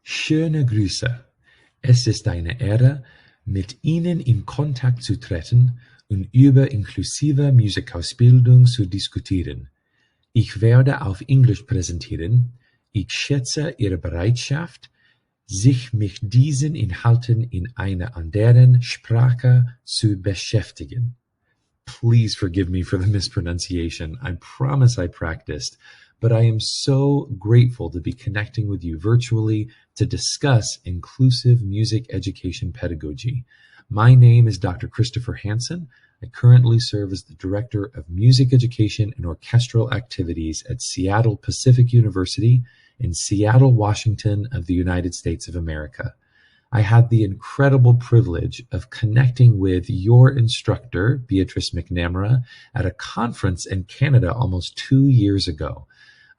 Schöne Grüße. Es ist eine Ehre, mit Ihnen in Kontakt zu treten und über inklusive Musikausbildung zu diskutieren. Ich werde auf Englisch präsentieren. Ich schätze Ihre Bereitschaft, sich mit diesen Inhalten in einer anderen Sprache zu beschäftigen. Please forgive me for the mispronunciation. I promise I practiced, but I am so grateful to be connecting with you virtually to discuss inclusive music education pedagogy. My name is Dr. Christopher Hansen. I currently serve as the Director of Music Education and Orchestral Activities at Seattle Pacific University in Seattle, Washington of the United States of America. I had the incredible privilege of connecting with your instructor, Beatrice McNamara, at a conference in Canada almost 2 years ago.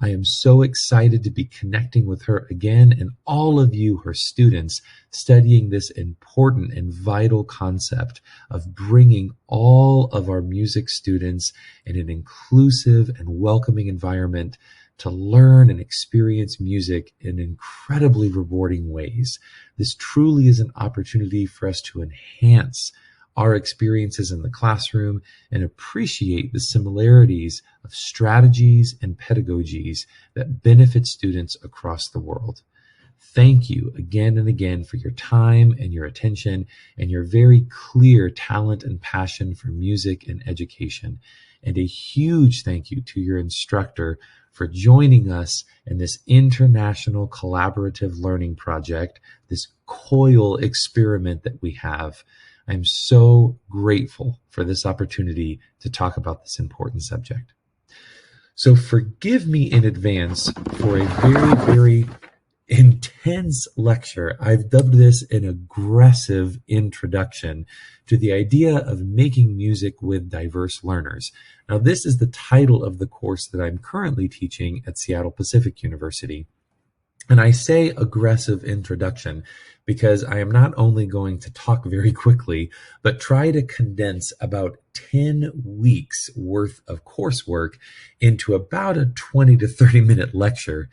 I am so excited to be connecting with her again and all of you, her students, studying this important and vital concept of bringing all of our music students in an inclusive and welcoming environment to learn and experience music in incredibly rewarding ways. This truly is an opportunity for us to enhance our experiences in the classroom and appreciate the similarities of strategies and pedagogies that benefit students across the world. Thank you again and again for your time and your attention and your very clear talent and passion for music and education. And a huge thank you to your instructor for joining us in this international collaborative learning project, this COIL experiment that we have. I'm so grateful for this opportunity to talk about this important subject. So forgive me in advance for a very, very intense lecture. I've dubbed this an aggressive introduction to the idea of making music with diverse learners. Now, this is the title of the course that I'm currently teaching at Seattle Pacific University. And I say aggressive introduction because I am not only going to talk very quickly, but try to condense about 10 weeks worth of coursework into about a 20 to 30 minute lecture.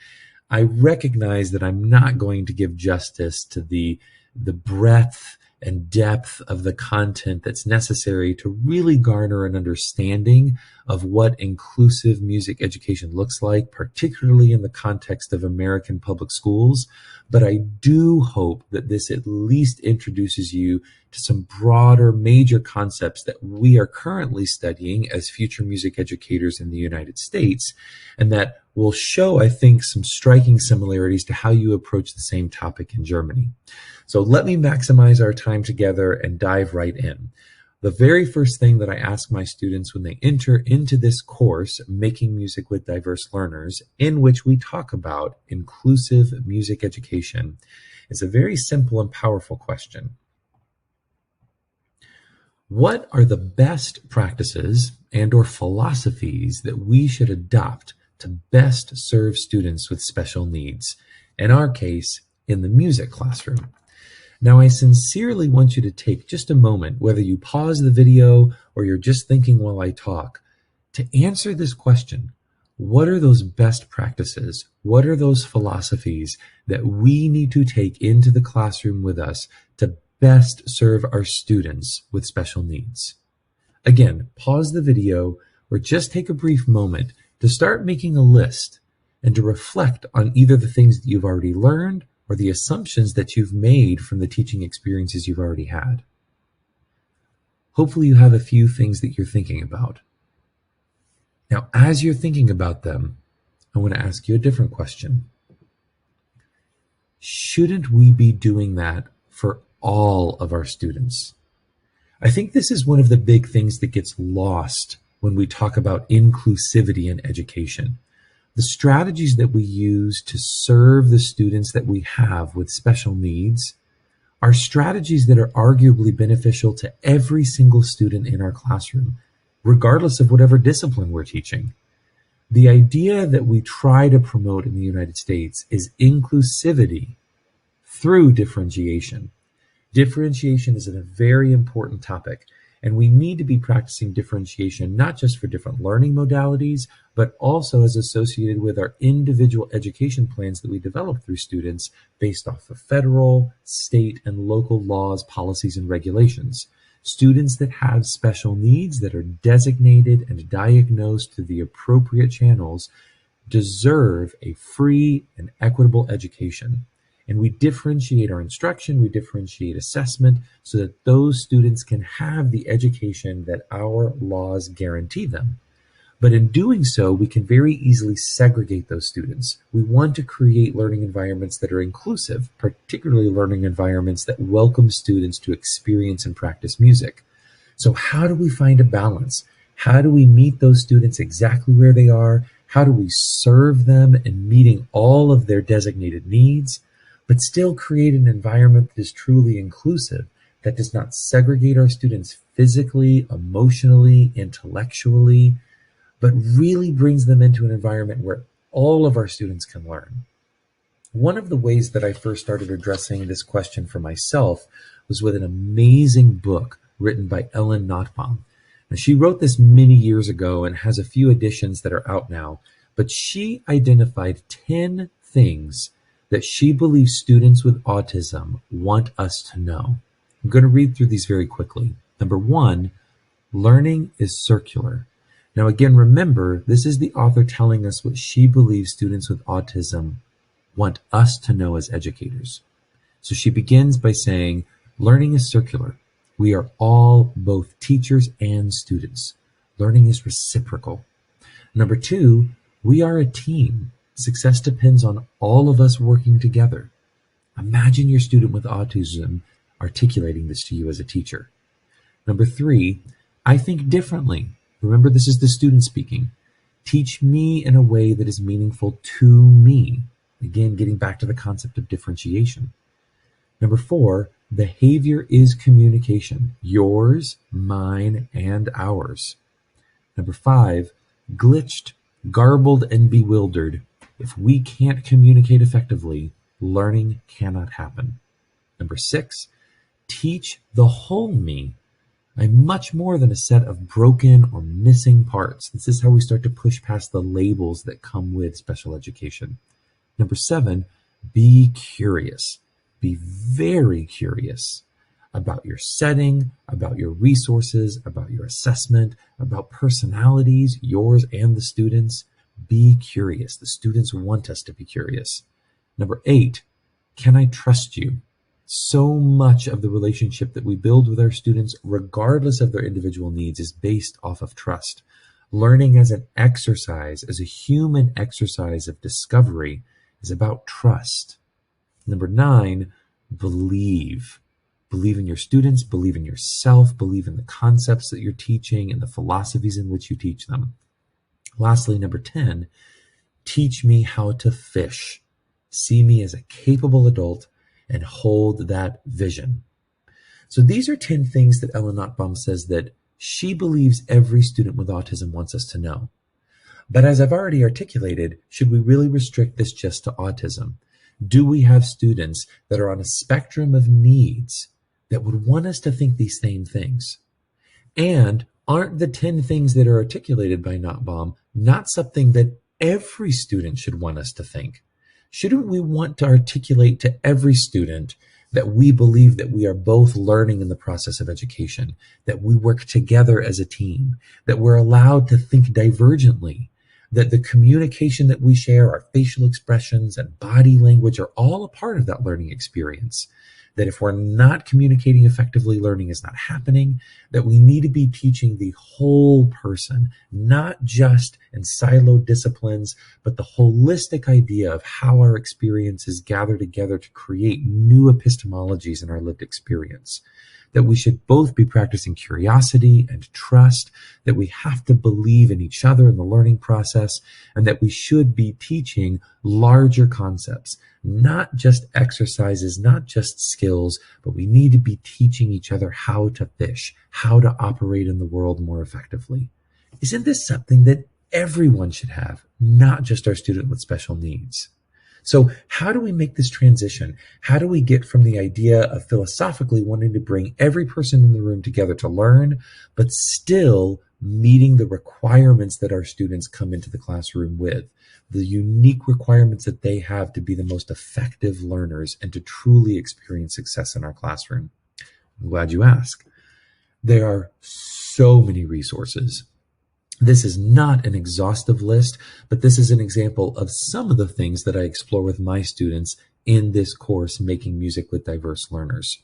I recognize that I'm not going to give justice to the breadth and depth of the content that's necessary to really garner an understanding of what inclusive music education looks like, particularly in the context of American public schools. But I do hope that this at least introduces you to some broader major concepts that we are currently studying as future music educators in the United States, and that will show, I think, some striking similarities to how you approach the same topic in Germany. So let me maximize our time together and dive right in. The very first thing that I ask my students when they enter into this course, Making Music with Diverse Learners, in which we talk about inclusive music education, is a very simple and powerful question. What are the best practices and/or philosophies that we should adopt to best serve students with special needs? In our case, in the music classroom. Now, I sincerely want you to take just a moment, whether you pause the video or you're just thinking while I talk, to answer this question. What are those best practices? What are those philosophies that we need to take into the classroom with us to best serve our students with special needs? Again, pause the video or just take a brief moment to start making a list and to reflect on either the things that you've already learned or the assumptions that you've made from the teaching experiences you've already had. Hopefully you have a few things that you're thinking about. Now, as you're thinking about them, I want to ask you a different question. Shouldn't we be doing that for all of our students? I think this is one of the big things that gets lost when we talk about inclusivity in education. The strategies that we use to serve the students that we have with special needs are strategies that are arguably beneficial to every single student in our classroom, regardless of whatever discipline we're teaching. The idea that we try to promote in the United States is inclusivity through differentiation. Differentiation is a very important topic. And we need to be practicing differentiation, not just for different learning modalities, but also as associated with our individual education plans that we develop through students based off of federal, state, and local laws, policies, and regulations. Students that have special needs that are designated and diagnosed through the appropriate channels deserve a free and equitable education. And we differentiate our instruction, we differentiate assessment so that those students can have the education that our laws guarantee them. But in doing so, we can very easily segregate those students. We want to create learning environments that are inclusive, particularly learning environments that welcome students to experience and practice music. So how do we find a balance? How do we meet those students exactly where they are? How do we serve them in meeting all of their designated needs, but still create an environment that is truly inclusive, that does not segregate our students physically, emotionally, intellectually, but really brings them into an environment where all of our students can learn? One of the ways that I first started addressing this question for myself was with an amazing book written by Ellen Nottbaum. Now, she wrote this many years ago and has a few editions that are out now, but she identified 10 things that she believes students with autism want us to know. I'm going to read through these very quickly. Number 1, learning is circular. Now again, remember, this is the author telling us what she believes students with autism want us to know as educators. So she begins by saying, learning is circular. We are all both teachers and students. Learning is reciprocal. Number 2, we are a team. Success depends on all of us working together. Imagine your student with autism articulating this to you as a teacher. Number 3, I think differently. Remember, this is the student speaking. Teach me in a way that is meaningful to me. Again, getting back to the concept of differentiation. Number 4, behavior is communication. Yours, mine, and ours. Number 5, glitched, garbled, and bewildered. If we can't communicate effectively, learning cannot happen. Number 6, teach the whole me. I'm much more than a set of broken or missing parts. This is how we start to push past the labels that come with special education. Number 7, be curious. Be very curious about your setting, about your resources, about your assessment, about personalities, yours and the students. Be curious. The students want us to be curious. Number 8, can I trust you? So much of the relationship that we build with our students, regardless of their individual needs, is based off of trust. Learning as an exercise, as a human exercise of discovery, is about trust. Number 9, believe. Believe in your students, believe in yourself, believe in the concepts that you're teaching and the philosophies in which you teach them. Lastly, number 10, teach me how to fish. See me as a capable adult and hold that vision. So these are 10 things that Ellen Nottbaum says that she believes every student with autism wants us to know. But as I've already articulated, should we really restrict this just to autism? Do we have students that are on a spectrum of needs that would want us to think these same things? And aren't the 10 things that are articulated by Nottbaum not something that every student should want us to think? Shouldn't we want to articulate to every student that we believe that we are both learning in the process of education, that we work together as a team, that we're allowed to think divergently, that the communication that we share, our facial expressions and body language are all a part of that learning experience? That if we're not communicating effectively, learning is not happening, that we need to be teaching the whole person, not just in siloed disciplines, but the holistic idea of how our experiences gather together to create new epistemologies in our lived experience. That we should both be practicing curiosity and trust, that we have to believe in each other in the learning process, and that we should be teaching larger concepts, not just exercises, not just skills, but we need to be teaching each other how to fish, how to operate in the world more effectively. Isn't this something that everyone should have, not just our student with special needs? So how do we make this transition? How do we get from the idea of philosophically wanting to bring every person in the room together to learn, but still meeting the requirements that our students come into the classroom with, the unique requirements that they have to be the most effective learners and to truly experience success in our classroom? I'm glad you asked. There are so many resources. This is not an exhaustive list, but this is an example of some of the things that I explore with my students in this course, Making Music with Diverse Learners.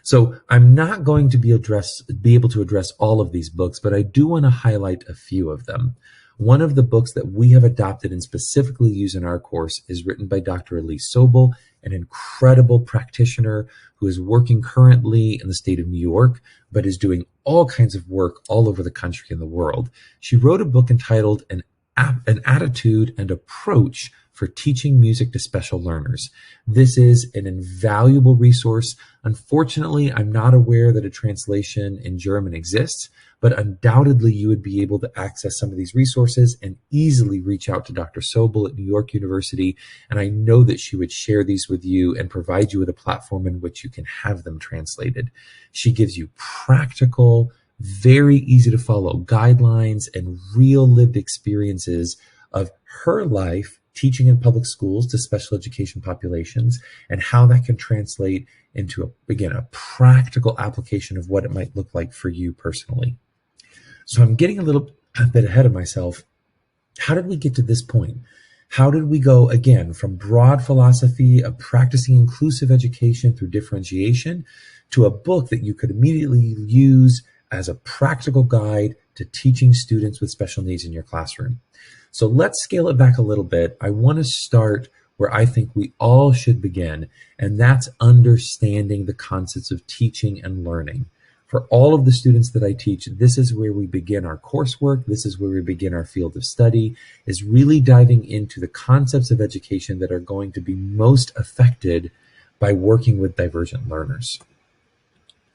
So I'm not going to be able to address all of these books, but I do want to highlight a few of them. One of the books that we have adopted and specifically use in our course is written by Dr. Elise Sobel, an incredible practitioner who is working currently in the state of New York, but is doing all kinds of work all over the country and the world. She wrote a book entitled An Attitude and Approach for Teaching Music to Special Learners. This is an invaluable resource. Unfortunately, I'm not aware that a translation in German exists, but undoubtedly you would be able to access some of these resources and easily reach out to Dr. Sobel at New York University, and I know that she would share these with you and provide you with a platform in which you can have them translated. She gives you practical, very easy to follow guidelines and real lived experiences of her life teaching in public schools to special education populations and how that can translate into, a practical application of what it might look like for you personally. So I'm getting a bit ahead of myself. How did we get to this point? How did we go, again, from broad philosophy of practicing inclusive education through differentiation to a book that you could immediately use as a practical guide to teaching students with special needs in your classroom? So let's scale it back a little bit. I want to start where I think we all should begin, and that's understanding the concepts of teaching and learning. For all of the students that I teach, this is where we begin our coursework. This is where we begin our field of study, is really diving into the concepts of education that are going to be most affected by working with divergent learners.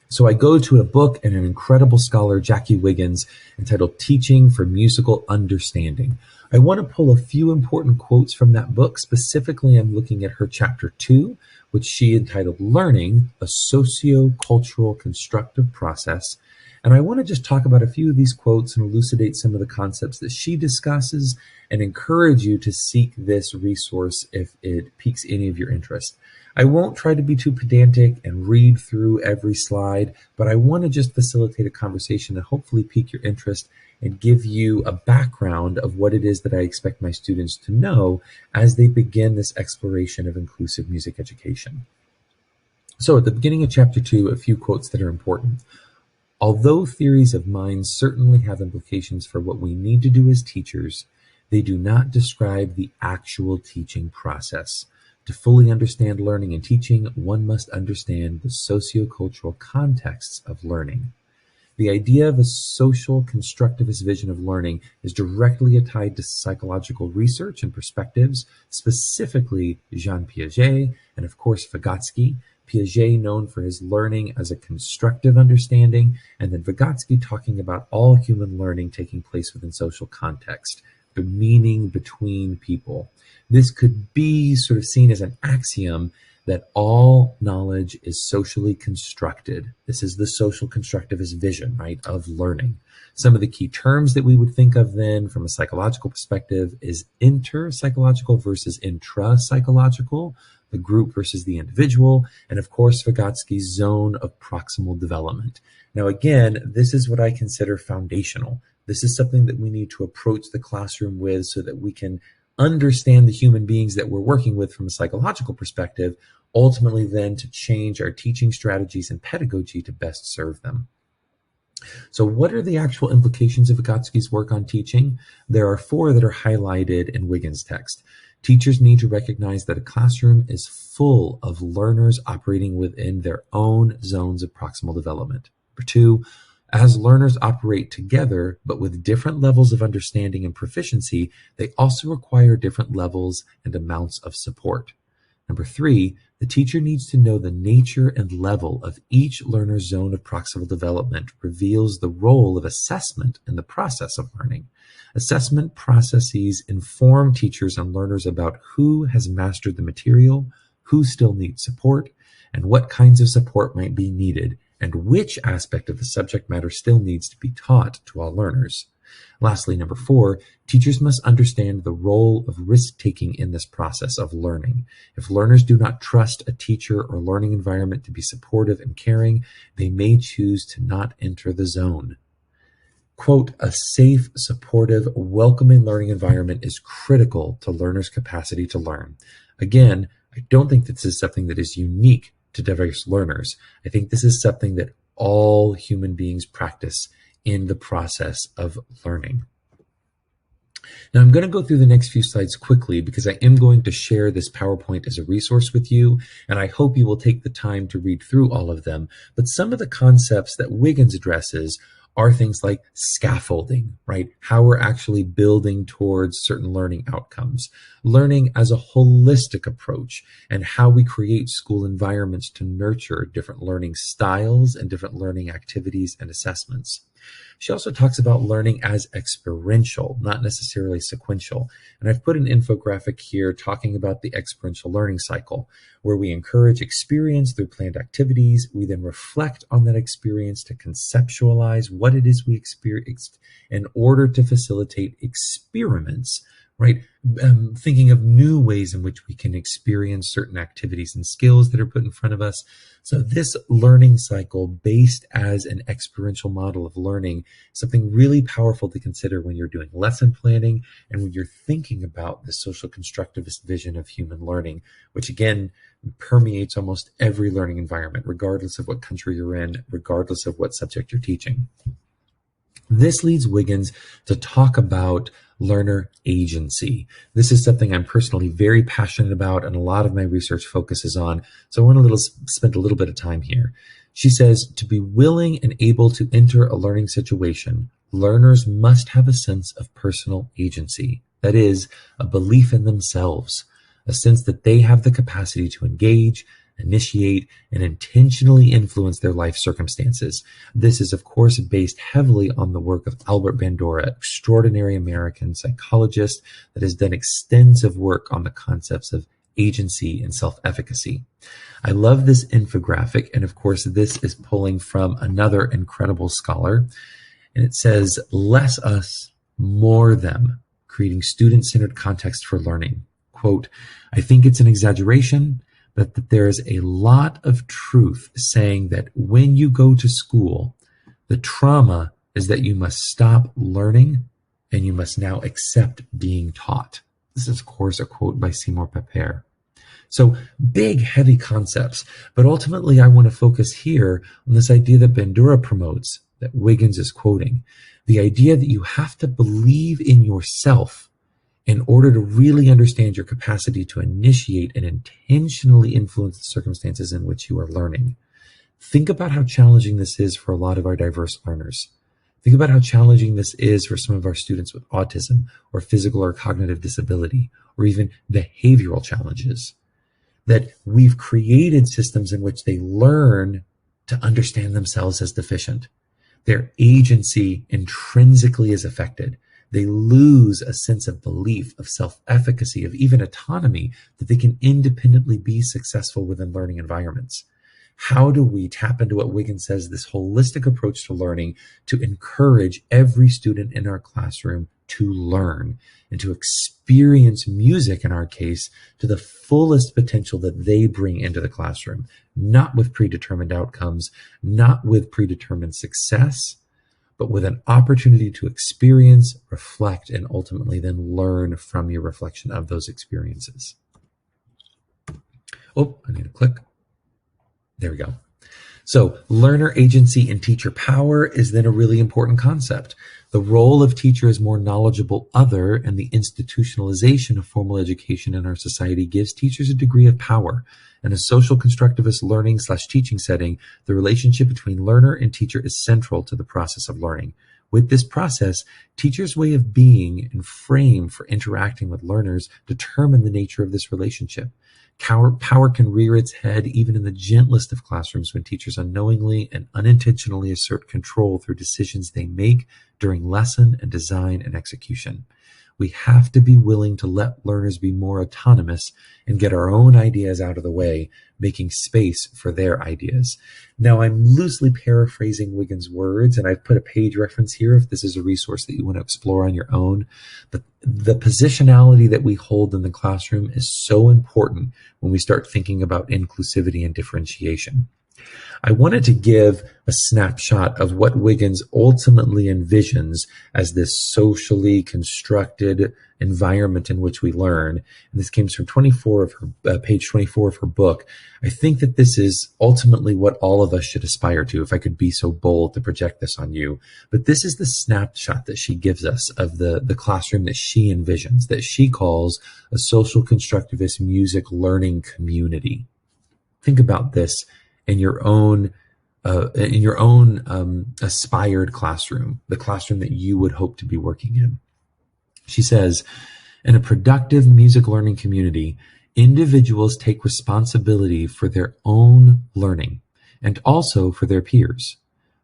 So I go to a book and an incredible scholar, Jackie Wiggins, entitled Teaching for Musical Understanding. I want to pull a few important quotes from that book. Specifically, I'm looking at her chapter 2, which she entitled Learning, a Socio-Cultural Constructive Process. And I want to just talk about a few of these quotes and elucidate some of the concepts that she discusses and encourage you to seek this resource if it piques any of your interest. I won't try to be too pedantic and read through every slide, but I want to just facilitate a conversation and hopefully pique your interest and give you a background of what it is that I expect my students to know as they begin this exploration of inclusive music education. So at the beginning of chapter 2, a few quotes that are important. Although theories of mind certainly have implications for what we need to do as teachers, they do not describe the actual teaching process. To fully understand learning and teaching, one must understand the sociocultural contexts of learning. The idea of a social constructivist vision of learning is directly tied to psychological research and perspectives, specifically Jean Piaget and, of course, Vygotsky. Piaget known for his learning as a constructive understanding, and then Vygotsky talking about all human learning taking place within social context, the meaning between people. This could be sort of seen as an axiom that all knowledge is socially constructed. This is the social constructivist vision, right, of learning. Some of the key terms that we would think of then from a psychological perspective is interpsychological versus intrapsychological, the group versus the individual, and of course Vygotsky's zone of proximal development. Now again, this is what I consider foundational. This is something that we need to approach the classroom with so that we can understand the human beings that we're working with from a psychological perspective, ultimately then to change our teaching strategies and pedagogy to best serve them. So what are the actual implications of Vygotsky's work on teaching? There are 4 that are highlighted in Wiggins' text. Teachers need to recognize that a classroom is full of learners operating within their own zones of proximal development. Number 2, as learners operate together, but with different levels of understanding and proficiency, they also require different levels and amounts of support. Number 3, the teacher needs to know the nature and level of each learner's zone of proximal development reveals the role of assessment in the process of learning. Assessment processes inform teachers and learners about who has mastered the material, who still needs support, and what kinds of support might be needed, and which aspect of the subject matter still needs to be taught to all learners. Lastly, number 4, teachers must understand the role of risk-taking in this process of learning. If learners do not trust a teacher or learning environment to be supportive and caring, they may choose to not enter the zone. Quote, a safe, supportive, welcoming learning environment is critical to learners' capacity to learn. Again, I don't think this is something that is unique to diverse learners. I think this is something that all human beings practice in the process of learning. Now I'm going to go through the next few slides quickly because I am going to share this PowerPoint as a resource with you, and I hope you will take the time to read through all of them. But some of the concepts that Wiggins addresses are things like scaffolding, right? How we're actually building towards certain learning outcomes, learning as a holistic approach, and how we create school environments to nurture different learning styles and different learning activities and assessments. She also talks about learning as experiential, not necessarily sequential. And I've put an infographic here talking about the experiential learning cycle, where we encourage experience through planned activities. We then reflect on that experience to conceptualize what it is we experienced in order to facilitate experiments, right? Thinking of new ways in which we can experience certain activities and skills that are put in front of us. So this learning cycle based as an experiential model of learning is something really powerful to consider when you're doing lesson planning and when you're thinking about the social constructivist vision of human learning, which again permeates almost every learning environment, regardless of what country you're in, regardless of what subject you're teaching. This leads Wiggins to talk about learner agency. This is something I'm personally very passionate about and a lot of my research focuses on, so I want to spend a little bit of time here. She says, to be willing and able to enter a learning situation, learners must have a sense of personal agency. That is, a belief in themselves, a sense that they have the capacity to engage, initiate, and intentionally influence their life circumstances. This is, of course, based heavily on the work of Albert Bandura, extraordinary American psychologist that has done extensive work on the concepts of agency and self-efficacy. I love this infographic, and of course, this is pulling from another incredible scholar, and it says, less us, more them, creating student-centered context for learning. Quote, I think it's an exaggeration, but that there is a lot of truth saying that when you go to school, the trauma is that you must stop learning and you must now accept being taught. This is, of course, a quote by Seymour Papert. So big, heavy concepts, but ultimately I want to focus here on this idea that Bandura promotes, that Wiggins is quoting, the idea that you have to believe in yourself in order to really understand your capacity to initiate and intentionally influence the circumstances in which you are learning. Think about how challenging this is for a lot of our diverse learners. Think about how challenging this is for some of our students with autism or physical or cognitive disability, or even behavioral challenges. That we've created systems in which they learn to understand themselves as deficient. Their agency intrinsically is affected. They lose a sense of belief, of self-efficacy, of even autonomy, that they can independently be successful within learning environments. How do we tap into what Wiggins says, this holistic approach to learning, to encourage every student in our classroom to learn and to experience music, in our case, to the fullest potential that they bring into the classroom, not with predetermined outcomes, not with predetermined success, but with an opportunity to experience, reflect, and ultimately then learn from your reflection of those experiences. Oh, I need to click. There we go. So learner agency and teacher power is then a really important concept. The role of teacher as more knowledgeable other and the institutionalization of formal education in our society gives teachers a degree of power. In a social constructivist learning/teaching setting, the relationship between learner and teacher is central to the process of learning. With this process, teachers' way of being and frame for interacting with learners determine the nature of this relationship. Power can rear its head even in the gentlest of classrooms when teachers unknowingly and unintentionally assert control through decisions they make during lesson and design and execution. We have to be willing to let learners be more autonomous and get our own ideas out of the way, making space for their ideas. Now, I'm loosely paraphrasing Wiggins' words, and I've put a page reference here if this is a resource that you want to explore on your own. But the positionality that we hold in the classroom is so important when we start thinking about inclusivity and differentiation. I wanted to give a snapshot of what Wiggins ultimately envisions as this socially constructed environment in which we learn. And this comes from page 24 of her book. I think that this is ultimately what all of us should aspire to, if I could be so bold to project this on you. But this is the snapshot that she gives us of the classroom that she envisions, that she calls a social constructivist music learning community. Think about this in your own aspired classroom, the classroom that you would hope to be working in. She says, in a productive music learning community, individuals take responsibility for their own learning and also for their peers.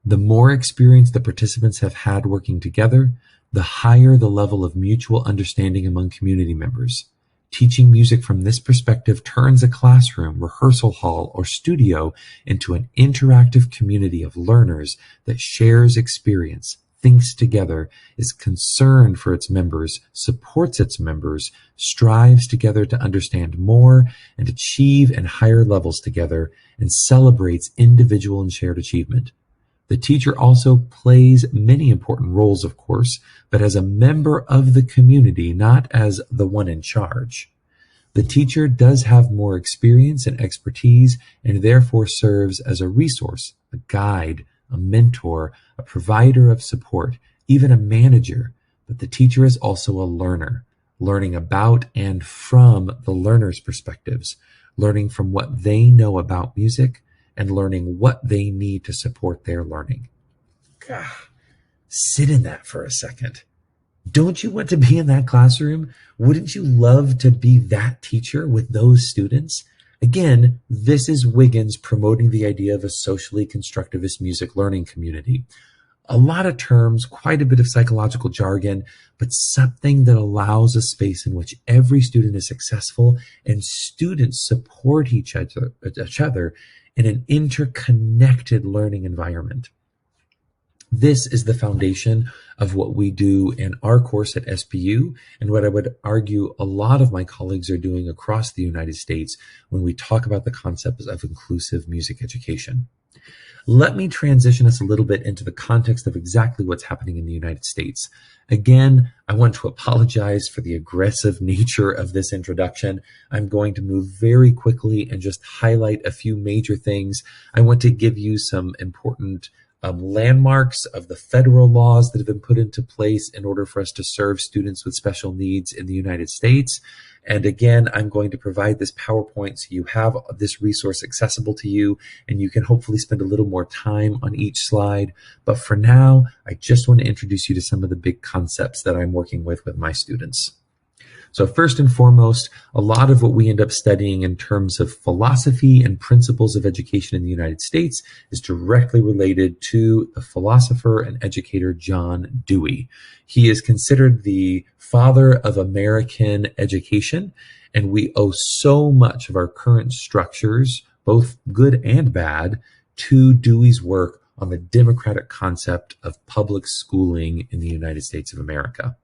The more experience the participants have had working together, the higher the level of mutual understanding among community members. Teaching music from this perspective turns a classroom, rehearsal hall, or studio into an interactive community of learners that shares experience, thinks together, is concerned for its members, supports its members, strives together to understand more and achieve at higher levels together, and celebrates individual and shared achievement. The teacher also plays many important roles, of course, but as a member of the community, not as the one in charge. The teacher does have more experience and expertise and therefore serves as a resource, a guide, a mentor, a provider of support, even a manager. But the teacher is also a learner, learning about and from the learner's perspectives, learning from what they know about music, and learning what they need to support their learning. God, sit in that for a second. Don't you want to be in that classroom? Wouldn't you love to be that teacher with those students? Again, this is Wiggins promoting the idea of a socially constructivist music learning community. A lot of terms, quite a bit of psychological jargon, but something that allows a space in which every student is successful and students support each other in an interconnected learning environment. This is the foundation of what we do in our course at SPU and what I would argue a lot of my colleagues are doing across the United States when we talk about the concepts of inclusive music education. Let me transition us a little bit into the context of exactly what's happening in the United States. Again, I want to apologize for the aggressive nature of this introduction. I'm going to move very quickly and just highlight a few major things. I want to give you some important landmarks of the federal laws that have been put into place in order for us to serve students with special needs in the United States. And again, I'm going to provide this PowerPoint so you have this resource accessible to you and you can hopefully spend a little more time on each slide. But for now, I just want to introduce you to some of the big concepts that I'm working with my students. So first and foremost, a lot of what we end up studying in terms of philosophy and principles of education in the United States is directly related to the philosopher and educator John Dewey. He is considered the father of American education, and we owe so much of our current structures, both good and bad, to Dewey's work on the democratic concept of public schooling in the United States of America.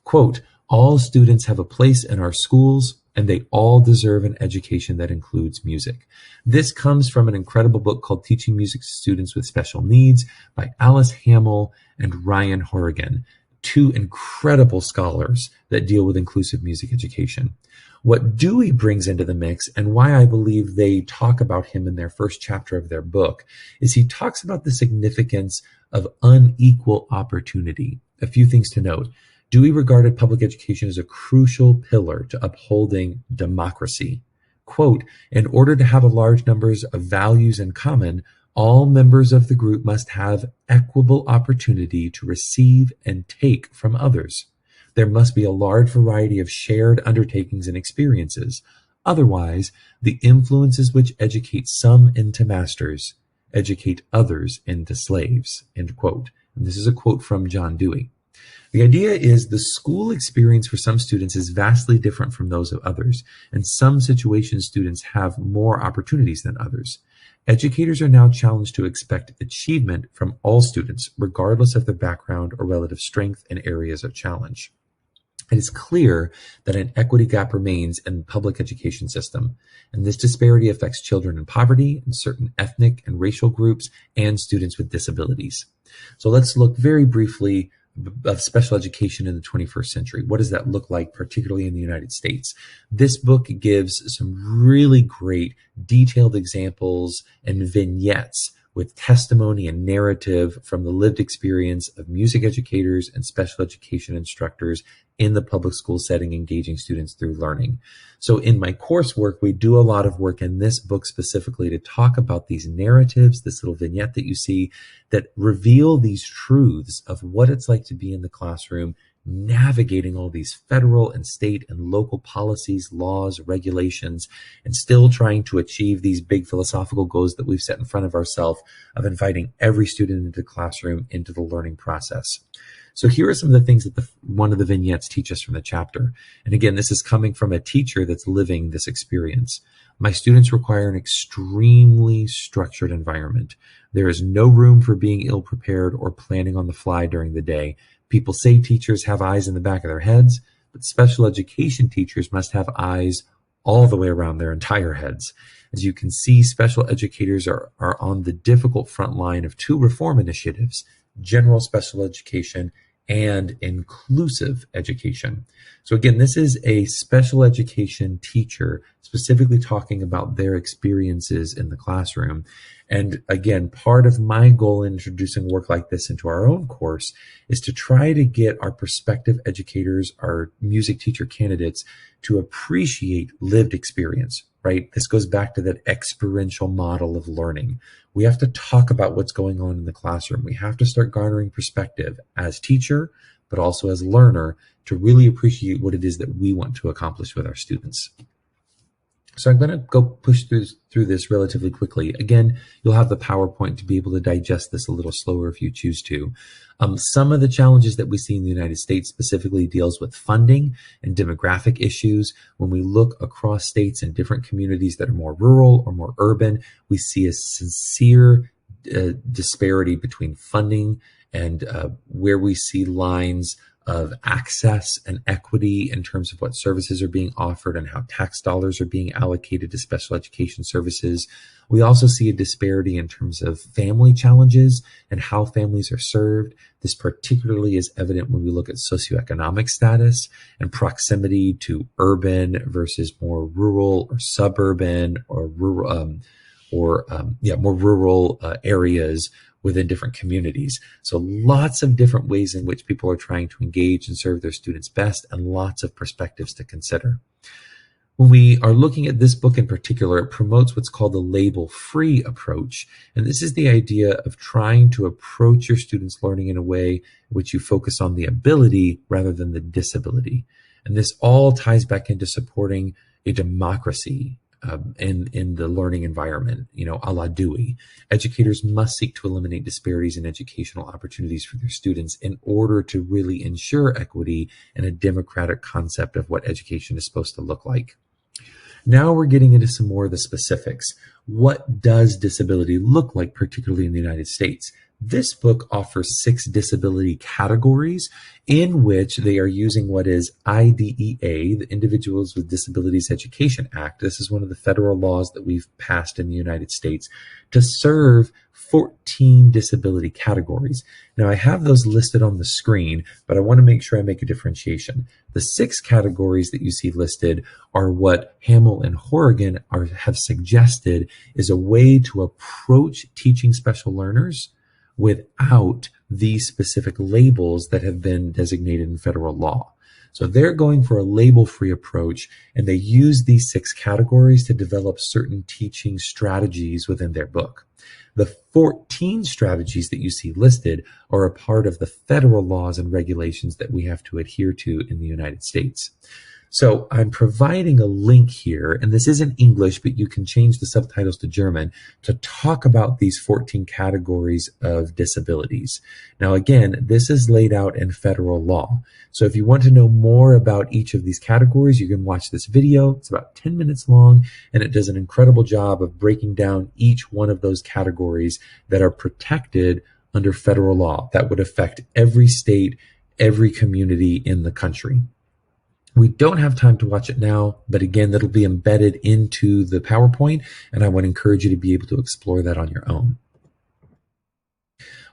Quote, "All students have a place in our schools, and they all deserve an education that includes music." This comes from an incredible book called Teaching Music to Students with Special Needs by Alice Hamill and Ryan Horrigan, two incredible scholars that deal with inclusive music education. What Dewey brings into the mix, and why I believe they talk about him in their first chapter of their book, is he talks about the significance of unequal opportunity. A few things to note. Dewey regarded public education as a crucial pillar to upholding democracy. Quote, "In order to have a large numbers of values in common, All members of the group must have equable opportunity to receive and take from others. There must be a large variety of shared undertakings and experiences. Otherwise, the influences which educate some into masters educate others into slaves." End quote. And this is a quote from John Dewey. The idea is the school experience for some students is vastly different from those of others. In some situations, students have more opportunities than others. Educators are now challenged to expect achievement from all students, regardless of their background or relative strength in areas of challenge. It is clear that an equity gap remains in the public education system, and this disparity affects children in poverty, in certain ethnic and racial groups, and students with disabilities. So let's look very briefly of special education in the 21st century. What does that look like, particularly in the United States? This book gives some really great detailed examples and vignettes with testimony and narrative from the lived experience of music educators and special education instructors in the public school setting, engaging students through learning. So in my coursework, we do a lot of work in this book specifically to talk about these narratives, this little vignette that you see, that reveal these truths of what it's like to be in the classroom, navigating all these federal and state and local policies, laws, regulations, and still trying to achieve these big philosophical goals that we've set in front of ourselves of inviting every student into the classroom, into the learning process. So here are some of the things that one of the vignettes teach us from the chapter. And again, this is coming from a teacher that's living this experience. "My students require an extremely structured environment. There is no room for being ill-prepared or planning on the fly during the day. People say teachers have eyes in the back of their heads, but special education teachers must have eyes all the way around their entire heads. As you can see, special educators are on the difficult front line of two reform initiatives, general special education and inclusive education." So again, this is a special education teacher specifically talking about their experiences in the classroom. And again, part of my goal in introducing work like this into our own course is to try to get our prospective educators, our music teacher candidates, to appreciate lived experience, right? This goes back to that experiential model of learning. We have to talk about what's going on in the classroom. We have to start garnering perspective as teacher, but also as learner, to really appreciate what it is that we want to accomplish with our students. So I'm going to go push through this relatively quickly. Again, you'll have the PowerPoint to be able to digest this a little slower if you choose to. Some of the challenges that we see in the United States specifically deals with funding and demographic issues. When we look across states and different communities that are more rural or more urban, we see a sincere disparity between funding and where we see lines of access and equity in terms of what services are being offered and how tax dollars are being allocated to special education services. We also see a disparity in terms of family challenges and how families are served. This particularly is evident when we look at socioeconomic status and proximity to urban versus more rural or suburban or rural, more rural areas within different communities. So lots of different ways in which people are trying to engage and serve their students best, and lots of perspectives to consider. When we are looking at this book in particular, it promotes what's called the label-free approach. And this is the idea of trying to approach your students' learning in a way in which you focus on the ability rather than the disability. And this all ties back into supporting a democracy in the learning environment, a la Dewey. Educators must seek to eliminate disparities in educational opportunities for their students in order to really ensure equity and a democratic concept of what education is supposed to look like. Now we're getting into some more of the specifics. What does disability look like, particularly in the United States? This book offers 6 disability categories in which they are using what is IDEA, the Individuals with Disabilities Education Act. This is one of the federal laws that we've passed in the United States to serve 14 disability categories. Now, I have those listed on the screen, but I want to make sure I make a differentiation. The 6 categories that you see listed are what Hamill and Horrigan have suggested is a way to approach teaching special learners without these specific labels that have been designated in federal law. So they're going for a label-free approach, and they use these 6 categories to develop certain teaching strategies within their book. The 14 strategies that you see listed are a part of the federal laws and regulations that we have to adhere to in the United States. So I'm providing a link here, and this isn't English, but you can change the subtitles to German to talk about these 14 categories of disabilities. Now, again, this is laid out in federal law. So if you want to know more about each of these categories, you can watch this video. It's about 10 minutes long, and it does an incredible job of breaking down each one of those categories that are protected under federal law that would affect every state, every community in the country. We don't have time to watch it now, but again, that'll be embedded into the PowerPoint, and I would encourage you to be able to explore that on your own.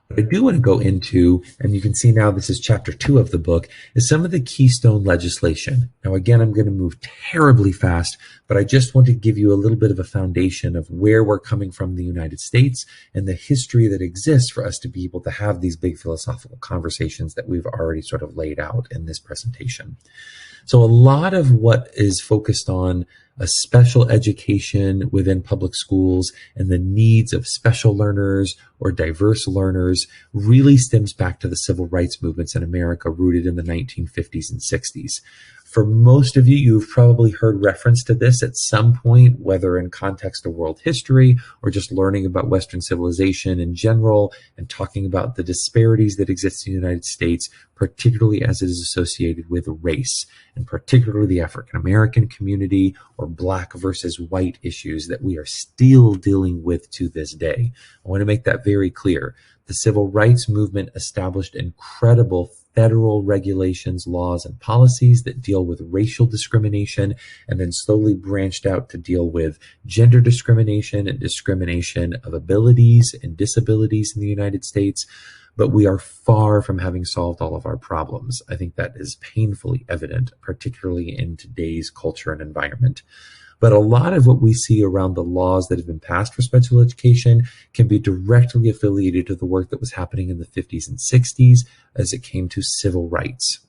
What I do want to go into, and you can see now this is chapter 2 of the book, is some of the keystone legislation. Now, again, I'm going to move terribly fast, but I just want to give you a little bit of a foundation of where we're coming from in the United States and the history that exists for us to be able to have these big philosophical conversations that we've already sort of laid out in this presentation. So a lot of what is focused on a special education within public schools and the needs of special learners or diverse learners really stems back to the civil rights movements in America rooted in the 1950s and 60s. For most of you, you've probably heard reference to this at some point, whether in context of world history or just learning about Western civilization in general and talking about the disparities that exist in the United States, particularly as it is associated with race, and particularly the African American community or Black versus white issues that we are still dealing with to this day. I want to make that very clear. The civil rights movement established incredible federal regulations, laws, and policies that deal with racial discrimination, and then slowly branched out to deal with gender discrimination and discrimination of abilities and disabilities in the United States. But we are far from having solved all of our problems. I think that is painfully evident, particularly in today's culture and environment. But a lot of what we see around the laws that have been passed for special education can be directly affiliated to the work that was happening in the 50s and 60s as it came to civil rights.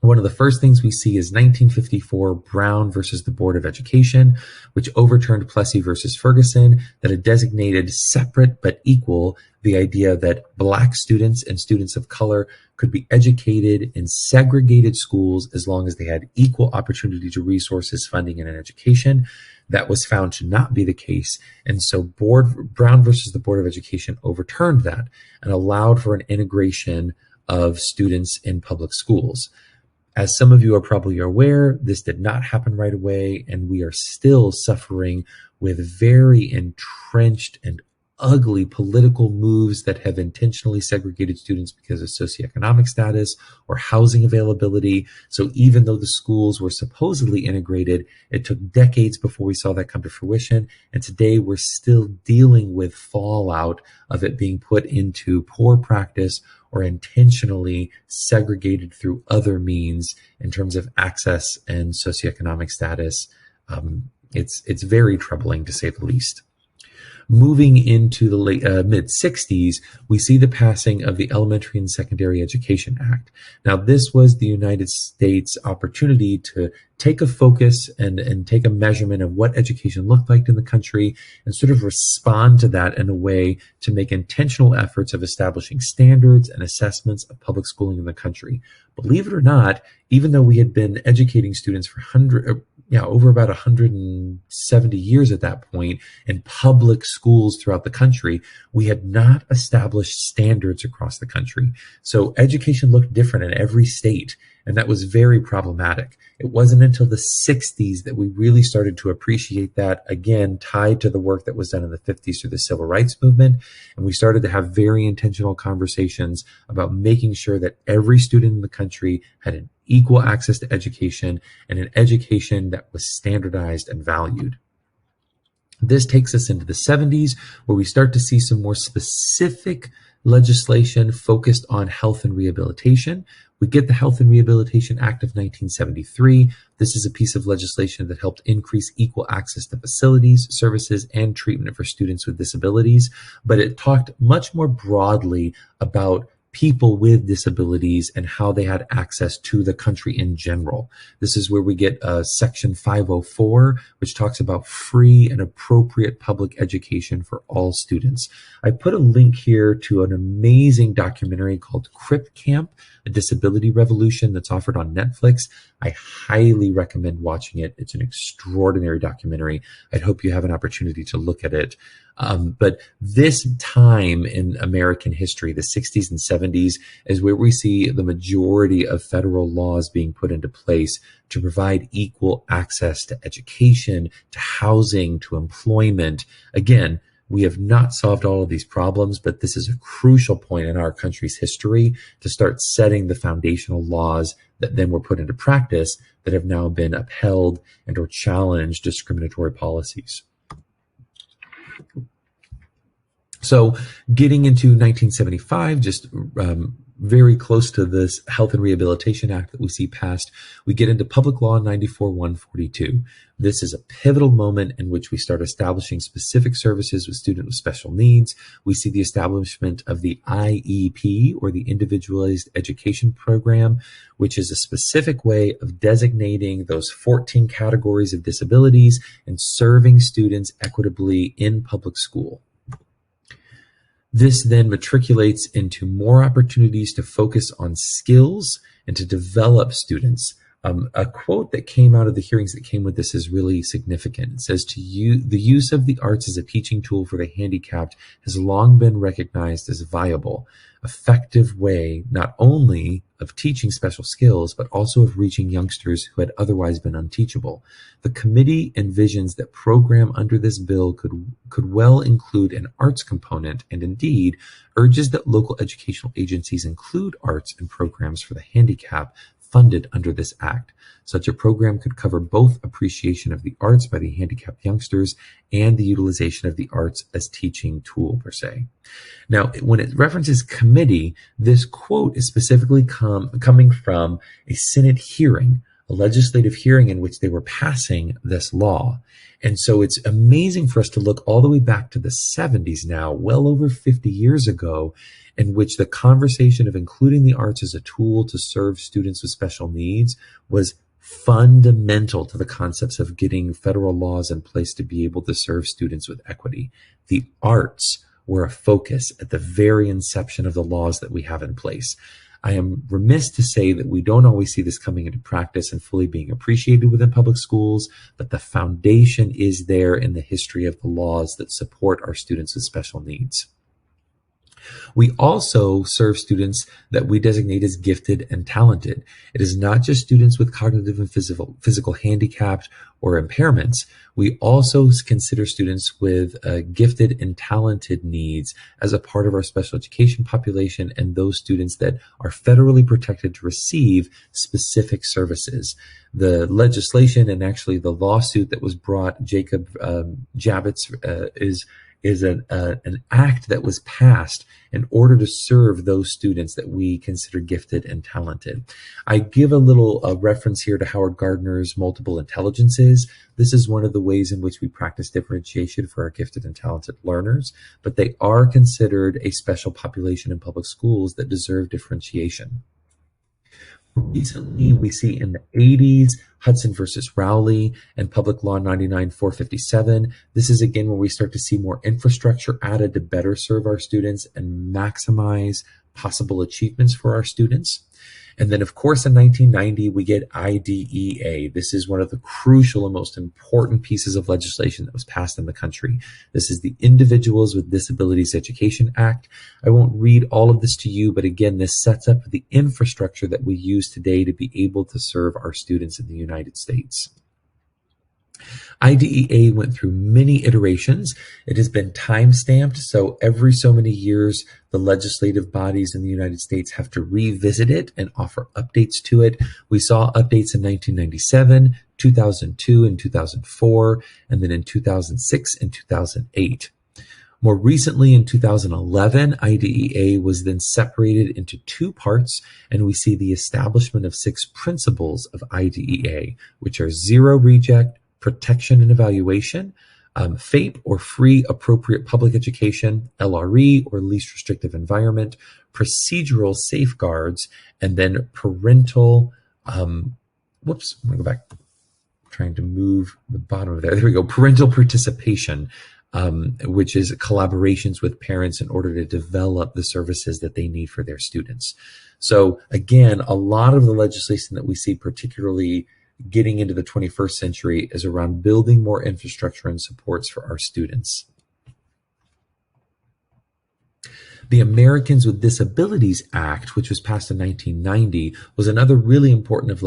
One of the first things we see is 1954 Brown versus the Board of Education, which overturned Plessy versus Ferguson, that had designated separate but equal the idea that Black students and students of color could be educated in segregated schools as long as they had equal opportunity to resources, funding, and an education. That was found to not be the case. And so Brown versus the Board of Education overturned that and allowed for an integration of students in public schools. As some of you are probably aware, this did not happen right away, and we are still suffering with very entrenched and ugly political moves that have intentionally segregated students because of socioeconomic status or housing availability. So even though the schools were supposedly integrated, it took decades before we saw that come to fruition. And today we're still dealing with fallout of it being put into poor practice or intentionally segregated through other means in terms of access and socioeconomic status. It's very troubling, to say the least. Moving into the late mid-60s, we see the passing of the Elementary and Secondary Education Act. Now, this was the United States' opportunity to take a focus and take a measurement of what education looked like in the country and sort of respond to that in a way to make intentional efforts of establishing standards and assessments of public schooling in the country. Believe it or not, even though we had been educating students for over about 170 years at that point in public schools throughout the country, we had not established standards across the country. So education looked different in every state, and that was very problematic. It wasn't until the 60s that we really started to appreciate that, again, tied to the work that was done in the 50s through the civil rights movement. And we started to have very intentional conversations about making sure that every student in the country had an equal access to education and an education that was standardized and valued. This takes us into the 70s, where we start to see some more specific legislation focused on health and rehabilitation. We get the Health and Rehabilitation Act of 1973. This is a piece of legislation that helped increase equal access to facilities, services, and treatment for students with disabilities, but it talked much more broadly about people with disabilities and how they had access to the country in general. This is where we get Section 504, which talks about free and appropriate public education for all students. I put a link here to an amazing documentary called Crip Camp, A Disability Revolution, that's offered on Netflix. I highly recommend watching it. It's an extraordinary documentary. I'd hope you have an opportunity to look at it. But this time in American history, the 60s and 70s, is where we see the majority of federal laws being put into place to provide equal access to education, to housing, to employment. Again, we have not solved all of these problems, but this is a crucial point in our country's history to start setting the foundational laws that then were put into practice that have now been upheld and or challenged discriminatory policies. So getting into 1975, just very close to this Health and Rehabilitation Act that we see passed, we get into Public Law 94-142. This is a pivotal moment in which we start establishing specific services with students with special needs. We see the establishment of the IEP, or the Individualized Education Program, which is a specific way of designating those 14 categories of disabilities and serving students equitably in public school. This then matriculates into more opportunities to focus on skills and to develop students. A quote that came out of the hearings that came with this is really significant. It says, the use of the arts as a teaching tool for the handicapped has long been recognized as a viable, effective way not only of teaching special skills, but also of reaching youngsters who had otherwise been unteachable. The committee envisions that program under this bill could well include an arts component, and indeed urges that local educational agencies include arts in programs for the handicapped funded under this act. Such a program could cover both appreciation of the arts by the handicapped youngsters and the utilization of the arts as teaching tool per se. Now, when it references committee, this quote is specifically coming from a Senate hearing, a legislative hearing in which they were passing this law. And so it's amazing for us to look all the way back to the 70s now, well over 50 years ago, in which the conversation of including the arts as a tool to serve students with special needs was fundamental to the concepts of getting federal laws in place to be able to serve students with equity. The arts were a focus at the very inception of the laws that we have in place. I am remiss to say that we don't always see this coming into practice and fully being appreciated within public schools, but the foundation is there in the history of the laws that support our students with special needs. We also serve students that we designate as gifted and talented. It is not just students with cognitive and physical handicaps or impairments. We also consider students with gifted and talented needs as a part of our special education population, and those students that are federally protected to receive specific services. The legislation and actually the lawsuit that was brought, Jacob Javits, is an act that was passed in order to serve those students that we consider gifted and talented. I give a little reference here to Howard Gardner's multiple intelligences. This is one of the ways in which we practice differentiation for our gifted and talented learners, but they are considered a special population in public schools that deserve differentiation. Recently, we see in the 80s, Hudson versus Rowley and Public Law 99-457. This is again where we start to see more infrastructure added to better serve our students and maximize possible achievements for our students. And then, of course, in 1990, we get IDEA. This is one of the crucial and most important pieces of legislation that was passed in the country. This is the Individuals with Disabilities Education Act. I won't read all of this to you, but again, this sets up the infrastructure that we use today to be able to serve our students in the United States. IDEA went through many iterations. It has been time-stamped, so every so many years, the legislative bodies in the United States have to revisit it and offer updates to it. We saw updates in 1997, 2002, and 2004, and then in 2006 and 2008. More recently, in 2011, IDEA was then separated into two parts, and we see the establishment of 6 principles of IDEA, which are zero reject, protection and evaluation, FAPE, or free appropriate public education, LRE, or least restrictive environment, procedural safeguards, and then parental, whoops, I'm gonna go back, trying to move the bottom of there. There we go, parental participation, which is collaborations with parents in order to develop the services that they need for their students. So again, a lot of the legislation that we see, particularly getting into the 21st century, is around building more infrastructure and supports for our students. The Americans with Disabilities Act, which was passed in 1990, was another really important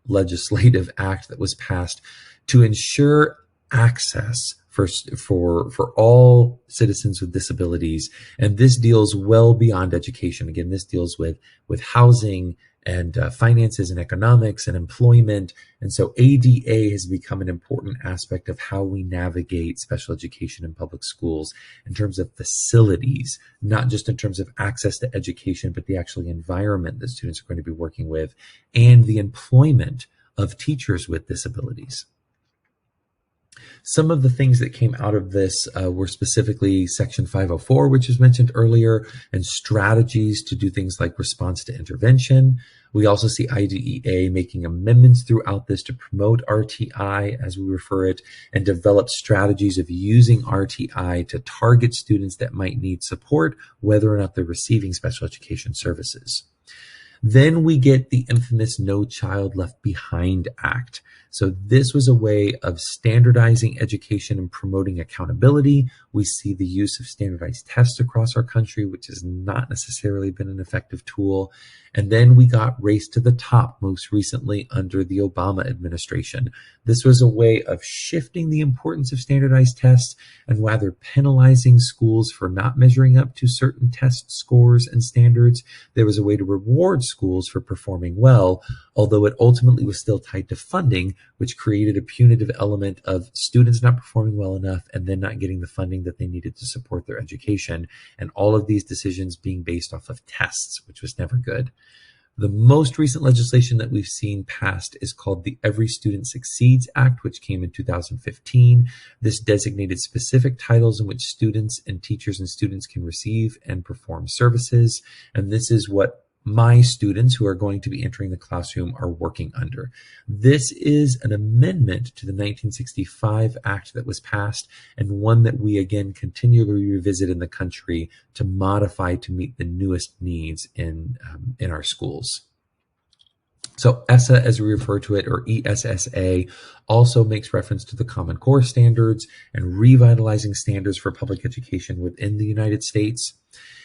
legislative act that was passed to ensure access for all citizens with disabilities. And this deals well beyond education. Again, this deals with housing and finances and economics and employment. And so ADA has become an important aspect of how we navigate special education in public schools in terms of facilities, not just in terms of access to education, but the actual environment that students are going to be working with, and the employment of teachers with disabilities. Some of the things that came out of this were specifically Section 504, which was mentioned earlier, and strategies to do things like response to intervention. We also see IDEA making amendments throughout this to promote RTI, as we refer it, and develop strategies of using RTI to target students that might need support, whether or not they're receiving special education services. Then we get the infamous No Child Left Behind Act. So this was a way of standardizing education and promoting accountability. We see the use of standardized tests across our country, which has not necessarily been an effective tool. And then we got Race to the Top most recently under the Obama administration. This was a way of shifting the importance of standardized tests and rather penalizing schools for not measuring up to certain test scores and standards. There was a way to reward schools for performing well, although it ultimately was still tied to funding, which created a punitive element of students not performing well enough and then not getting the funding that they needed to support their education, and all of these decisions being based off of tests, which was never good. The most recent legislation that we've seen passed is called the Every Student Succeeds Act, which came in 2015. This designated specific titles in which students and teachers and students can receive and perform services, and this is what my students who are going to be entering the classroom are working under. This is an amendment to the 1965 Act that was passed, and one that we again continually revisit in the country to modify to meet the newest needs in our schools. So ESSA, as we refer to it, or ESSA, also makes reference to the Common Core standards and revitalizing standards for public education within the United States.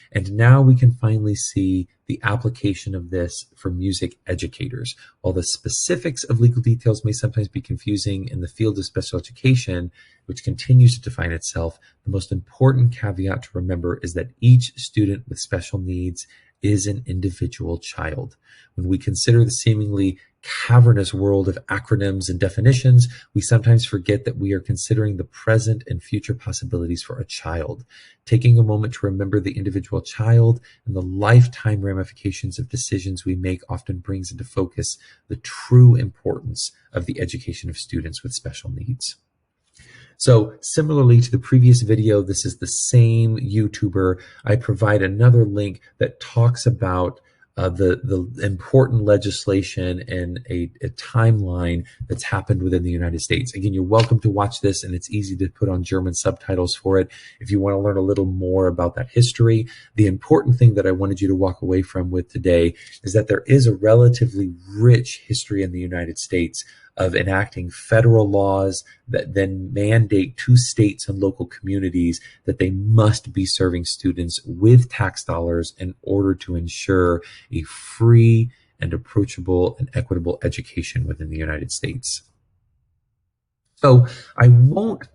And now we can finally see the application of this for music educators. While the specifics of legal details may sometimes be confusing in the field of special education, which continues to define itself, the most important caveat to remember is that each student with special needs is an individual child. When we consider the seemingly cavernous world of acronyms and definitions, we sometimes forget that we are considering the present and future possibilities for a child. Taking a moment to remember the individual child and the lifetime ramifications of decisions we make often brings into focus the true importance of the education of students with special needs. So similarly to the previous video, this is the same YouTuber. I provide another link that talks about the important legislation and a timeline that's happened within the United States. Again, you're welcome to watch this, and it's easy to put on German subtitles for it if you want to learn a little more about that history. The important thing that I wanted you to walk away from with today is that there is a relatively rich history in the United States of enacting federal laws that then mandate to states and local communities that they must be serving students with tax dollars in order to ensure a free and approachable and equitable education within the United States. So I won't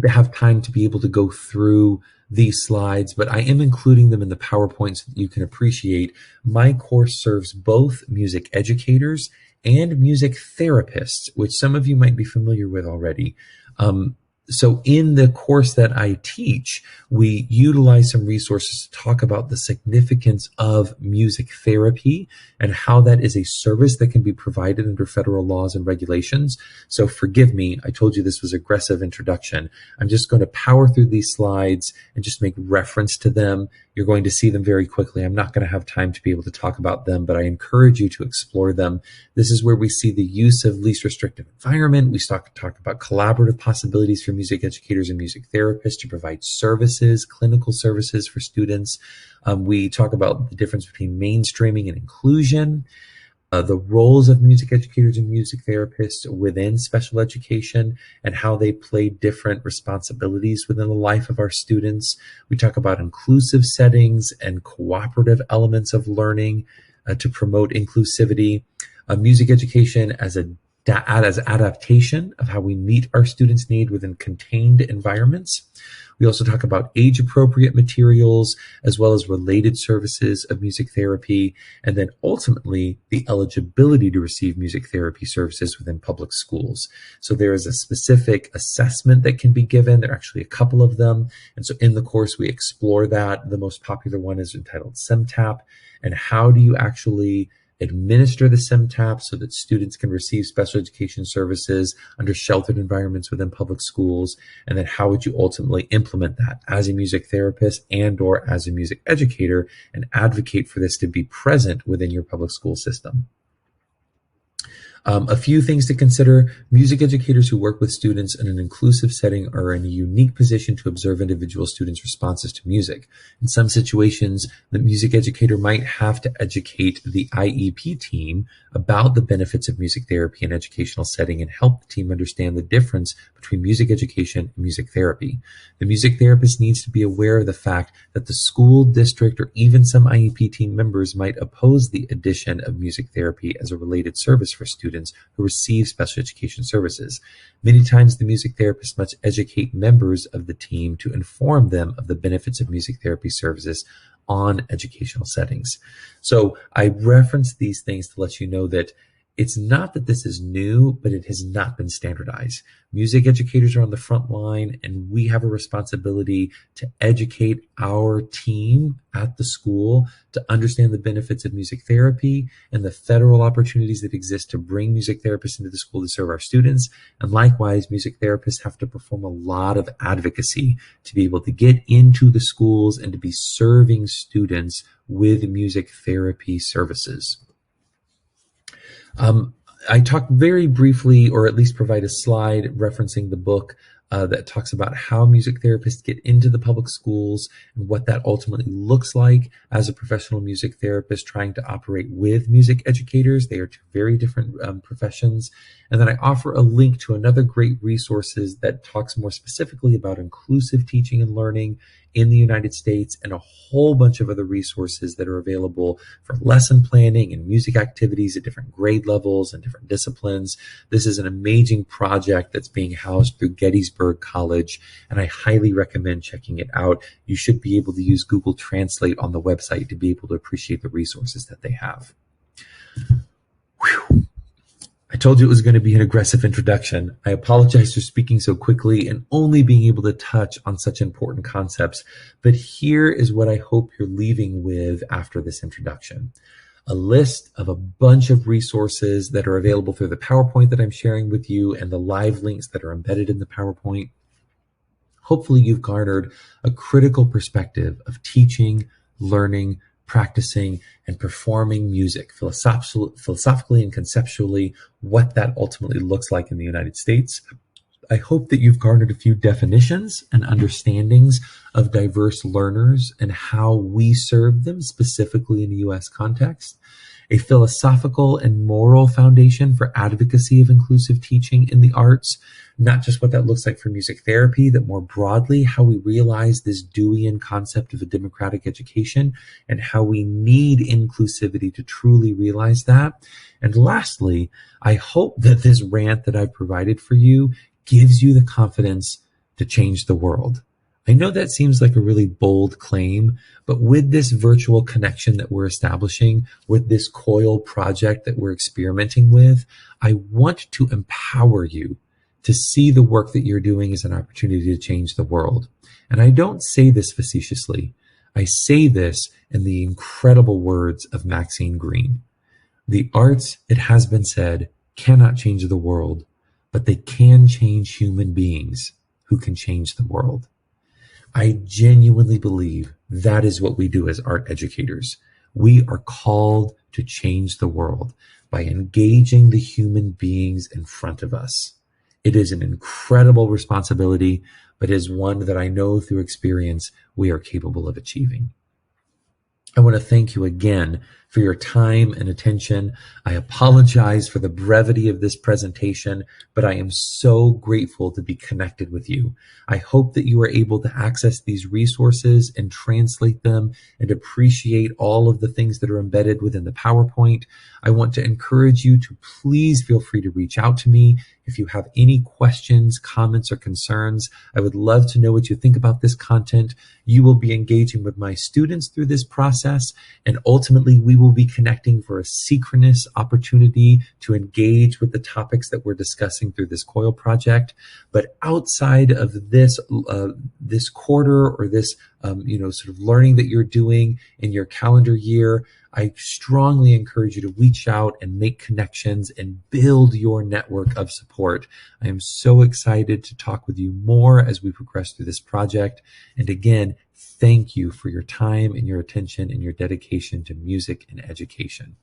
have time to be able to go through these slides, but I am including them in the PowerPoint so that you can appreciate. My course serves both music educators and music therapists, which some of you might be familiar with already. So in the course that I teach, we utilize some resources to talk about the significance of music therapy and how that is a service that can be provided under federal laws and regulations. So forgive me, I told you this was aggressive introduction. I'm just going to power through these slides and just make reference to them. You're going to see them very quickly. I'm not going to have time to be able to talk about them, but I encourage you to explore them. This is where we see the use of least restrictive environment. We talk about collaborative possibilities for music educators and music therapists to provide services, clinical services for students. We talk about the difference between mainstreaming and inclusion, the roles of music educators and music therapists within special education and how they play different responsibilities within the life of our students. We talk about inclusive settings and cooperative elements of learning to promote inclusivity, music education as adaptation of how we meet our students' need within contained environments. We also talk about age-appropriate materials as well as related services of music therapy, and then ultimately the eligibility to receive music therapy services within public schools. So there is a specific assessment that can be given. There are actually a couple of them. And so in the course, we explore that. The most popular one is entitled SEMTAP, and how do you actually administer the SEMTAP so that students can receive special education services under sheltered environments within public schools, and then how would you ultimately implement that as a music therapist and or as a music educator and advocate for this to be present within your public school system. A few things to consider. Music educators who work with students in an inclusive setting are in a unique position to observe individual students' responses to music. In some situations, the music educator might have to educate the IEP team about the benefits of music therapy in an educational setting and help the team understand the difference between music education and music therapy. The music therapist needs to be aware of the fact that the school, district, or even some IEP team members might oppose the addition of music therapy as a related service for students who receive special education services. Many times the music therapist must educate members of the team to inform them of the benefits of music therapy services on educational settings. So I reference these things to let you know that it's not that this is new, but it has not been standardized. Music educators are on the front line, and we have a responsibility to educate our team at the school to understand the benefits of music therapy and the federal opportunities that exist to bring music therapists into the school to serve our students. And likewise, music therapists have to perform a lot of advocacy to be able to get into the schools and to be serving students with music therapy services. I talked very briefly, or at least provide a slide referencing the book that talks about how music therapists get into the public schools and what that ultimately looks like as a professional music therapist trying to operate with music educators. They are two very different professions. And then I offer a link to another great resources that talks more specifically about inclusive teaching and learning in the United States, and a whole bunch of other resources that are available for lesson planning and music activities at different grade levels and different disciplines. This is an amazing project that's being housed through Gettysburg College, and I highly recommend checking it out. You should be able to use Google Translate on the website to be able to appreciate the resources that they have. Whew. I told you it was going to be an aggressive introduction. I apologize for speaking so quickly and only being able to touch on such important concepts, but here is what I hope you're leaving with after this introduction. A list of a bunch of resources that are available through the PowerPoint that I'm sharing with you and the live links that are embedded in the PowerPoint. Hopefully you've garnered a critical perspective of teaching, learning, practicing, and performing music philosophically and conceptually, what that ultimately looks like in the United States. I hope that you've garnered a few definitions and understandings of diverse learners and how we serve them specifically in the U.S. context, a philosophical and moral foundation for advocacy of inclusive teaching in the arts, not just what that looks like for music therapy, that more broadly, how we realize this Deweyan concept of a democratic education and how we need inclusivity to truly realize that. And lastly, I hope that this rant that I've provided for you gives you the confidence to change the world. I know that seems like a really bold claim, but with this virtual connection that we're establishing, with this COIL project that we're experimenting with, I want to empower you to see the work that you're doing as an opportunity to change the world. And I don't say this facetiously. I say this in the incredible words of Maxine Greene. The arts, it has been said, cannot change the world, but they can change human beings who can change the world. I genuinely believe that is what we do as art educators. We are called to change the world by engaging the human beings in front of us. It is an incredible responsibility, but is one that I know through experience we are capable of achieving. I want to thank you again for your time and attention. I apologize for the brevity of this presentation, but I am so grateful to be connected with you. I hope that you are able to access these resources and translate them and appreciate all of the things that are embedded within the PowerPoint. I want to encourage you to please feel free to reach out to me if you have any questions, comments, or concerns. I would love to know what you think about this content. You will be engaging with my students through this process, and ultimately we will be connecting for a synchronous opportunity to engage with the topics that we're discussing through this COIL project. But outside of this quarter or this sort of learning that you're doing in your calendar year, I strongly encourage you to reach out and make connections and build your network of support. I am so excited to talk with you more as we progress through this project. And again, thank you for your time and your attention and your dedication to music and education.